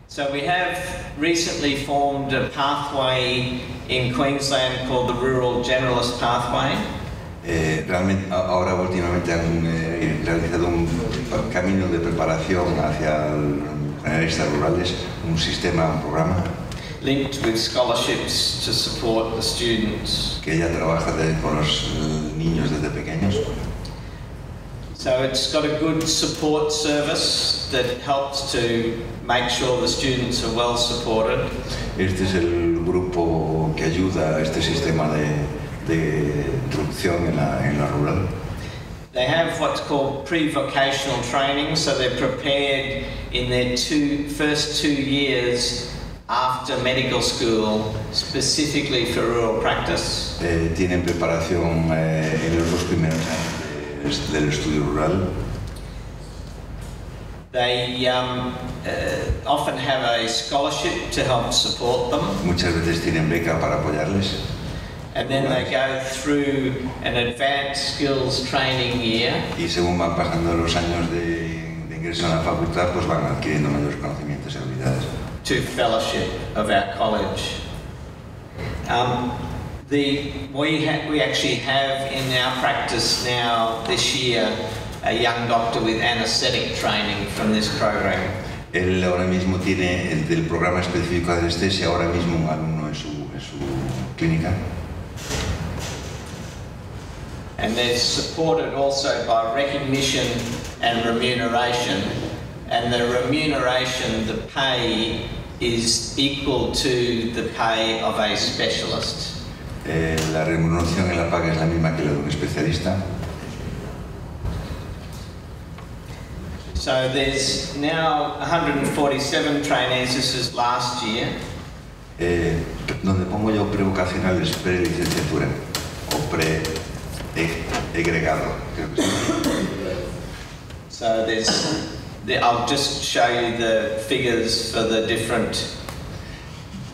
So we have recently formed a pathway in Queensland called the Rural Generalist Pathway. Realmente ahora últimamente han realizado un camino de preparación hacia los generalistas rurales, un sistema, un programa linked with scholarships to support the students. Que ella trabaja con los niños desde pequeños. So it's got a good support service that helps to make sure the students are well supported. Este es el grupo que ayuda a este sistema de instrucción en la rural. They have what's called pre-vocational training, so they're prepared in their first 2 years after medical school, specifically for rural practice. Tienen preparación en los 2 primeros años del estudio rural. They often have a scholarship to help support them. Muchas veces tienen beca para apoyarles. And then they go through an advanced skills training year. Y según van pasando los años de ingreso en la facultad, pues van adquiriendo mayores conocimientos y habilidades. To fellowship of our college. We actually have in our practice now this year a young doctor with anaesthetic training from this program. Él ahora mismo tiene del programa específico de anestesia ahora mismo un alumno en su clínica. And they're supported also by recognition and remuneration. And the remuneration, the pay, is equal to the pay of a specialist. La remuneración en la paga es la misma que la de un especialista. So there's now 147 trainees. This is last year. Donde pongo yo prevocacionales pre-licenciatura o pre-egregado, creo que sí. So I'll just show you the figures for the different.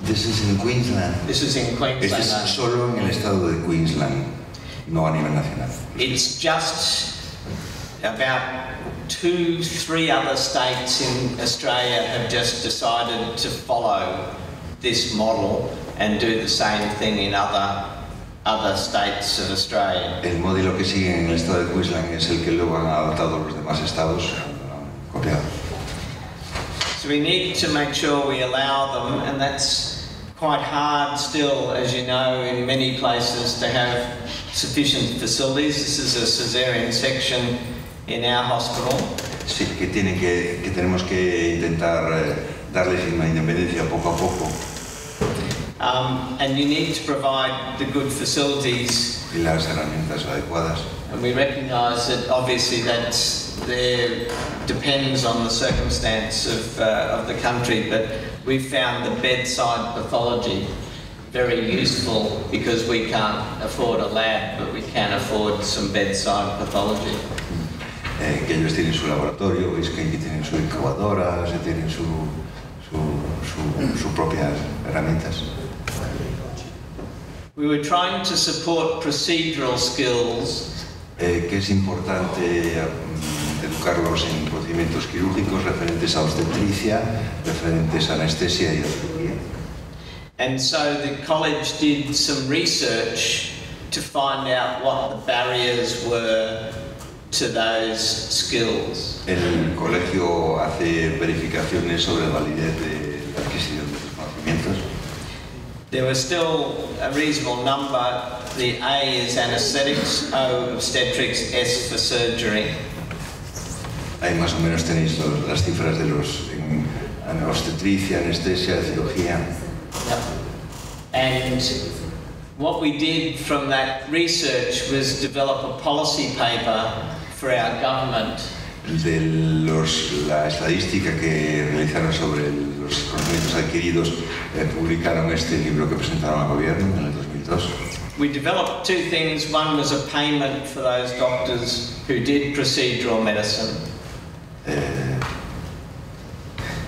This is in Queensland. This is in Queensland. Este es solo en el estado de Queensland, no a nivel nacional. It's just about 2-3 other states in Australia have just decided to follow this model and do the same thing in other states of Australia. El modelo que sigue en el estado de Queensland es el que luego han adoptado los demás estados. Copiado. So we need to make sure we allow them, and that's quite hard still, as you know, in many places to have sufficient facilities. This is a cesarean section in our hospital. Sí, que tenemos que intentar darles una independencia poco a poco. And you need to provide the good facilities. Y las herramientas adecuadas. And we recognise that obviously there depends on the circumstance of the country, but we found the bedside pathology very useful because we can't afford a lab, but we can afford some bedside pathology. Que ellos tienen su laboratorio, veis que aquí tienen su incubadora, tienen sus propias herramientas. We were trying to support procedural skills. Que es importante educarlos en procedimientos quirúrgicos referentes a obstetricia, referentes a anestesia y a cirugía. And so the college did some research to find out what the barriers were to those skills. El colegio hace verificaciones sobre la validez de la adquisición de estos conocimientos. There were still a reasonable number. The A is anaesthetics, O obstetrics, S for surgery. Ahí más o menos tenéis las cifras de los en obstetricia, anestesia, cirugía. Yep. And what we did from that research was develop a policy paper for our government. La estadística que realizaron sobre los conocimientos adquiridos, publicaron este libro que presentaron al gobierno en el 2002. We developed 2 things. One was a payment for those doctors who did procedural medicine.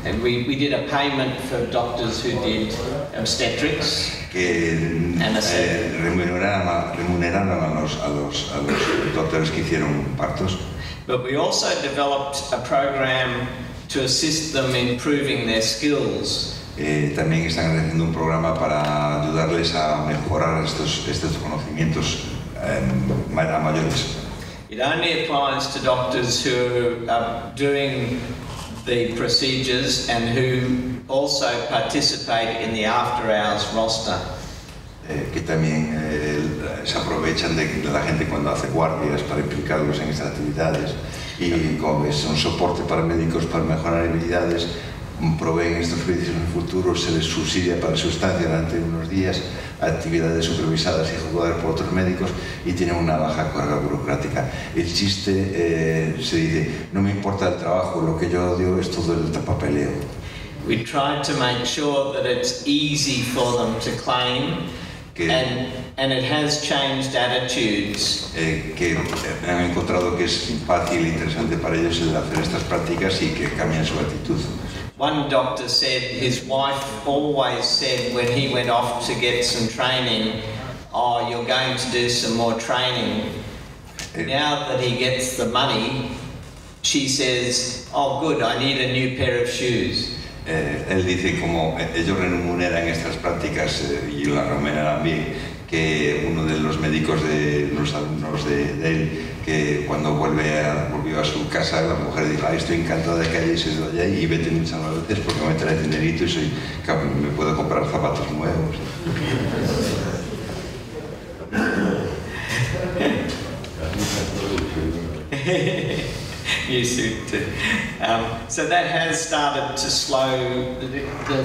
And we did a payment for doctors who did obstetrics. Que remuneraron a los doctores que hicieron partos. But we also developed a program to assist them in improving their skills. También están haciendo un programa para ayudarles a mejorar estos conocimientos a mayores. It only applies to doctors who are doing the procedures and who also participate in the after-hours roster. Que también se aprovechan de la gente cuando hace guardias para implicarlos en estas actividades y como es un soporte para médicos para mejorar habilidades, proveen estos servicios en el futuro, se les subsidia para su estancia durante unos días, actividades supervisadas y ejecutadas por otros médicos y tienen una baja carga burocrática. El chiste se dice, no me importa el trabajo, lo que yo odio es todo el papeleo. We tried to make sure that it's easy for them to claim. And it has changed attitudes. Que han encontrado que es fácil e interesante para ellos el hacer estas prácticas y que cambien su actitud. One doctor said his wife always said when he went off to get some training, "Oh, you're going to do some more training." Now that he gets the money, she says, "Oh, good, I need a new pair of shoes." Él dice como ellos remuneran estas prácticas y las remuneran bien, que uno de los médicos de los alumnos de él, que cuando volvió a su casa, la mujer dijo, estoy encantada de que hayáis ido allá y vete muchas veces porque me trae dinerito y me puedo comprar zapatos nuevos. New suit too. So that has started to slow the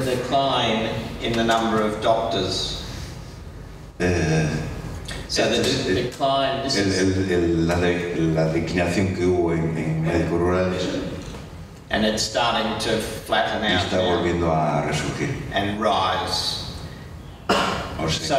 decline in the number of doctors. So the decline. La declinación que hubo en médicos rurales. And it's starting to flatten out. Está volviendo a resurgir. And rise. So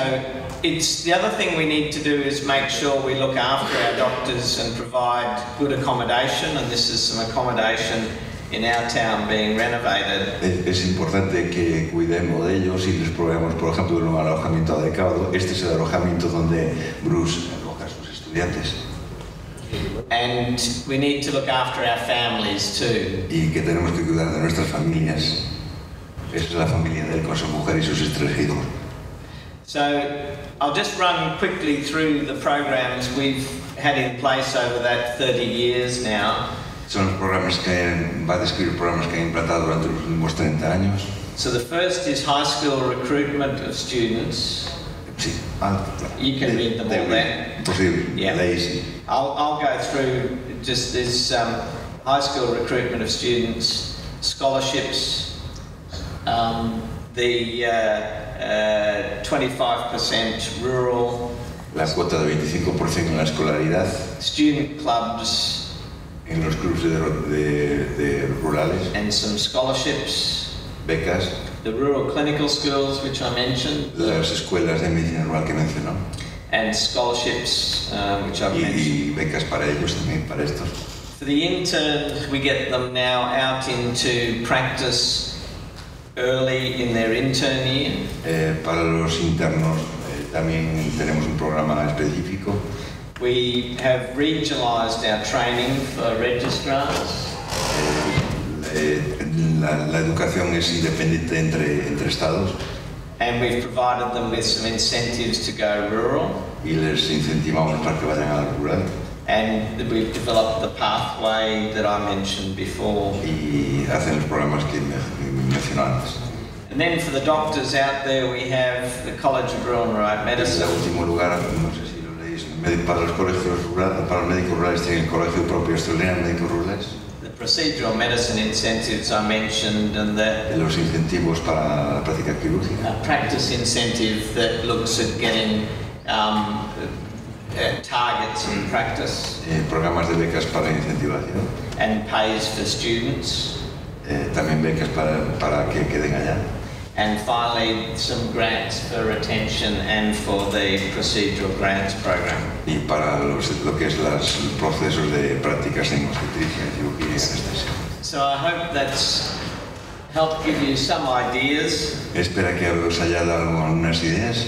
it's the other thing we need to do is make sure we look after our doctors and provide good accommodation, and this is some accommodation in our town being renovated. Es importante que cuidemos de ellos y les proveamos, por ejemplo, un alojamiento adecuado. Este es el alojamiento donde Bruce aloja a sus estudiantes. And we need to look after our families too. Y que tenemos que cuidar de nuestras familias. Esa es la familia de él con su mujer y sus 3 hijos. So I'll just run quickly through the programs we've had in place over that 30 years now. Son los programas va a describir programas que han implantado durante los últimos 30 años. So the first is high school recruitment of students. Sí. You can read them all there. Posible. Yeah. I'll go through just this high school recruitment of students, scholarships, the 25% rural. La cuota de 25% en la escolaridad. Student clubs. En los clubes de rurales. And some scholarships. Becas. The rural clinical schools, which I mentioned. Las escuelas de medicina rural que mencionó. And scholarships, which I've mentioned. Y becas para ellos también, para estos. For the interns, we get them now out into practice early in their intern year. Para los internos también tenemos un programa específico. We have regionalised our training for registrars. La educación es independiente entre estados. And we've provided them with some incentives to go rural. Y les incentivamos para que vayan al rural. And we've developed the pathway that I mentioned before. Y hacen los programas que mencioné antes. And then for the doctors out there, we have the College of Rural and Remote Medicine. En último lugar, no sé si lo leéis, para los colegios rurales, para los médicos rurales tienen el colegio propio australiano de médicos rurales. The procedural medicine incentives I mentioned, and the los incentivos para la práctica quirúrgica. A practice incentive that looks at getting targets in practice. Programas de becas para incentivación. And pays for students. También becas para que queden allá. And finally, some grants for retention and for the procedural grants program. Y para lo que es los procesos de prácticas en obstetricia, cirugía y anestesia. So I hope that's helped give you some ideas. Espero que os haya dado algunas ideas.